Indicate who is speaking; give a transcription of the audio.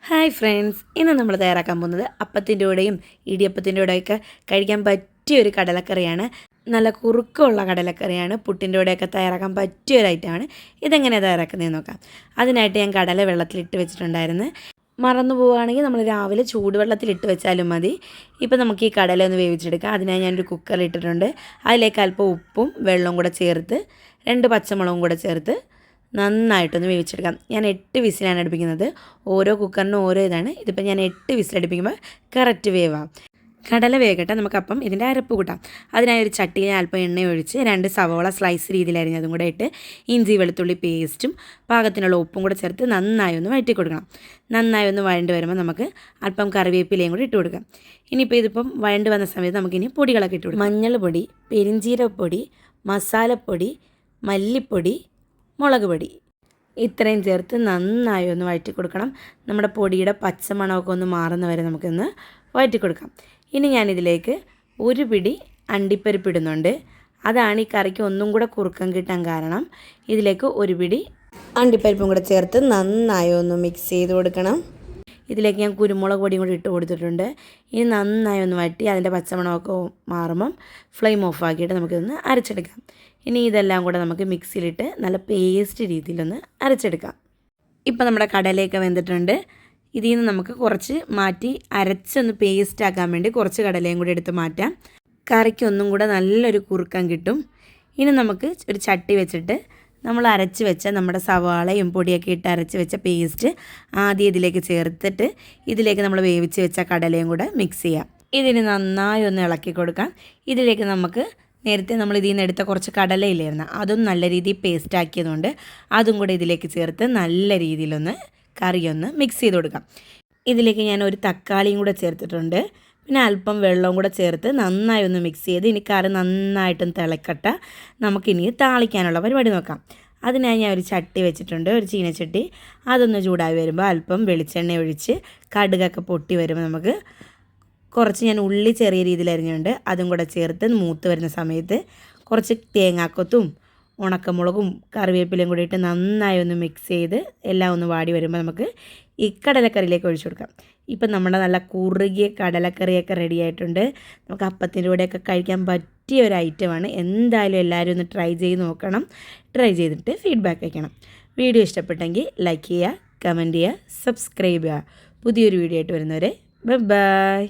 Speaker 1: Hi friends, ഇന്ന് നമ്മൾ തയ്യാറാക്കാൻ പോകുന്നത് അപ്പത്തിൻ്റെ കൂടെയും ഇടിയപ്പത്തിൻ്റെ കൂടെയൊക്കെ കഴിക്കാൻ പറ്റിയൊരു കടലക്കറിയാണ്. നല്ല കുറുക്കമുള്ള കടലക്കറിയാണ്. പുട്ടിൻ്റെ കൂടെയൊക്കെ തയ്യാറാക്കാൻ പറ്റിയൊരു ഐറ്റമാണ്. ഇതെങ്ങനെയാണ് തയ്യാറാക്കുന്നതെന്ന് നോക്കാം. അതിനായിട്ട് ഞാൻ കടല വെള്ളത്തിലിട്ട് വെച്ചിട്ടുണ്ടായിരുന്നു. മറന്നു പോവുകയാണെങ്കിൽ നമ്മൾ രാവിലെ ചൂടുവെള്ളത്തിലിട്ട് വെച്ചാലും മതി. ഇപ്പം നമുക്ക് ഈ കടല ഒന്ന് വേവിച്ചെടുക്കാം. അതിനായി ഞാനൊരു കുക്കറിലിട്ടിട്ടുണ്ട്. അതിലേക്ക് അല്പം ഉപ്പും വെള്ളവും കൂടെ ചേർത്ത് 2 പച്ചമുളകും കൂടെ ചേർത്ത് നന്നായിട്ടൊന്ന് വേവിച്ചെടുക്കാം. ഞാൻ 8 വിസിലാണ് അടുപ്പിക്കുന്നത്. ഓരോ കുക്കറിനും ഓരോ ഇതാണ്. ഇതിപ്പോൾ ഞാൻ 8 വിസിലടുപ്പിക്കുമ്പോൾ കറക്റ്റ് വേവാം. കടല വേകട്ടെ, നമുക്കപ്പം ഇതിൻ്റെ അരപ്പ് കൂട്ടാം. അതിനായി ഒരു ചട്ടിയിൽ അല്പം എണ്ണ ഒഴിച്ച് 2 സവോള സ്ലൈസ് രീതിയിലായിരുന്നു അതും കൂടെ ഇട്ട് ഇഞ്ചി വെളുത്തുള്ളി പേസ്റ്റും പാകത്തിനുള്ള ഉപ്പും കൂടെ ചേർത്ത് നന്നായി ഒന്ന് വഴറ്റി കൊടുക്കണം. നന്നായി ഒന്ന് വഴണ്ട് വരുമ്പോൾ നമുക്ക് അല്പം കറിവേപ്പിലയും കൂടി ഇട്ട് കൊടുക്കാം. ഇനിയിപ്പോൾ ഇതിപ്പം വഴണ്ട് വന്ന സമയത്ത് നമുക്കിനി പൊടികളൊക്കെ ഇട്ട് കൊടുക്കാം. മഞ്ഞൾപ്പൊടി, പെരിഞ്ചീരപ്പൊടി, മസാലപ്പൊടി, മല്ലിപ്പൊടി, മുളക് പൊടി ഇത്രയും ചേർത്ത് നന്നായി ഒന്ന് വഴറ്റി കൊടുക്കണം. നമ്മുടെ പൊടിയുടെ പച്ചമണമൊക്കെ ഒന്ന് മാറുന്ന വരെ നമുക്കൊന്ന് വഴറ്റി കൊടുക്കാം. ഇനി ഞാനിതിലേക്ക് ഒരു പിടി അണ്ടിപ്പരിപ്പ് ഇടുന്നുണ്ട്. അതാണ് ഈ കറിക്ക് ഒന്നും കൂടെ കുറുക്കം കിട്ടാൻ കാരണം. ഇതിലേക്ക് ഒരു പിടി അണ്ടിപ്പരിപ്പും കൂടെ ചേർത്ത് നന്നായി ഒന്ന് മിക്സ് ചെയ്ത് കൊടുക്കണം. ഇതിലേക്ക് ഞാൻ കുരുമുളക് പൊടിയും കൂടി ഇട്ട് കൊടുത്തിട്ടുണ്ട്. ഇനി നന്നായി ഒന്ന് വഴറ്റി അതിൻ്റെ പച്ചമണമൊക്കെ മാറുമ്പം ഫ്ലെയിം ഓഫ് ആക്കിയിട്ട് നമുക്കിതൊന്ന് അരച്ചെടുക്കാം. ഇനി ഇതെല്ലാം കൂടെ നമുക്ക് മിക്സിയിലിട്ട് നല്ല പേസ്റ്റ് രീതിയിലൊന്ന് അരച്ചെടുക്കാം. ഇപ്പം നമ്മുടെ കടലയൊക്കെ വെന്തിട്ടുണ്ട്. ഇതിൽ നിന്ന് നമുക്ക് കുറച്ച് മാറ്റി അരച്ചൊന്ന് പേസ്റ്റ് ആക്കാൻ വേണ്ടി കുറച്ച് കടലയും കൂടി എടുത്ത് മാറ്റാം. കറിക്ക് ഒന്നും കൂടെ നല്ലൊരു കുറുക്കം കിട്ടും. ഇനി നമുക്ക് ഒരു ചട്ടി വെച്ചിട്ട് നമ്മൾ അരച്ച് വെച്ച നമ്മുടെ സവാളയും പൊടിയൊക്കെ ഇട്ട് അരച്ച് വെച്ച പേസ്റ്റ് ആദ്യം ഇതിലേക്ക് ചേർത്തിട്ട് ഇതിലേക്ക് നമ്മൾ വേവിച്ച് വെച്ച കടലയും കൂടെ മിക്സ് ചെയ്യാം. ഇതിന് നന്നായി ഒന്ന് ഇളക്കി കൊടുക്കാം. ഇതിലേക്ക് നമുക്ക് നേരത്തെ നമ്മൾ ഇതിൽ നിന്ന് എടുത്ത കുറച്ച് കടലയില്ലായിരുന്നു, അതും നല്ല രീതിയിൽ പേസ്റ്റ് ആക്കിയതുകൊണ്ട് അതും കൂടെ ഇതിലേക്ക് ചേർത്ത് നല്ല രീതിയിലൊന്ന് കറിയൊന്ന് മിക്സ് ചെയ്ത് കൊടുക്കാം. ഇതിലേക്ക് ഞാൻ ഒരു തക്കാളിയും കൂടെ ചേർത്തിട്ടുണ്ട്. പിന്നെ അല്പം വെള്ളവും കൂടെ ചേർത്ത് നന്നായി ഒന്ന് മിക്സ് ചെയ്ത് ഇനി കറി നന്നായിട്ടും തിളക്കട്ടെ. നമുക്കിനി താളിക്കാനുള്ള പരിപാടി നോക്കാം. അതിനായി ഞാൻ ഒരു ചട്ടി വെച്ചിട്ടുണ്ട്, ഒരു ചീനച്ചട്ടി. അതൊന്ന് ചൂടായി വരുമ്പോൾ അല്പം വെളിച്ചെണ്ണ ഒഴിച്ച് കടുകൊക്കെ പൊട്ടി വരുമ്പോൾ നമുക്ക് കുറച്ച് ഞാൻ ഉള്ളി ചെറിയ രീതിയിൽ അരിഞ്ഞുണ്ട് അതും കൂടെ ചേർത്ത് മൂത്ത് വരുന്ന സമയത്ത് കുറച്ച് തേങ്ങാക്കൊത്തും ഉണക്കമുളകും കറിവേപ്പിലയും കൂടി ഇട്ട് നന്നായി ഒന്ന് മിക്സ് ചെയ്ത് എല്ലാം ഒന്ന് വാടി വരുമ്പോൾ നമുക്ക് ഈ കടലക്കറിയിലേക്ക് ഒഴിച്ചു കൊടുക്കാം. ഇപ്പം നമ്മുടെ നല്ല കുറുകിയ കടലക്കറിയൊക്കെ റെഡി ആയിട്ടുണ്ട്. നമുക്ക് അപ്പത്തിൻ്റെ കൂടെയൊക്കെ കഴിക്കാൻ പറ്റിയ ഒരു ഐറ്റമാണ്. എന്തായാലും എല്ലാവരും ഒന്ന് ട്രൈ ചെയ്ത് നോക്കണം. ട്രൈ ചെയ്തിട്ട് ഫീഡ്ബാക്ക് വയ്ക്കണം. വീഡിയോ ഇഷ്ടപ്പെട്ടെങ്കിൽ ലൈക്ക് ചെയ്യുക, കമൻറ്റ് ചെയ്യുക, സബ്സ്ക്രൈബ് ചെയ്യുക. പുതിയൊരു വീഡിയോ ആയിട്ട് വരുന്നവരെ ബൈ.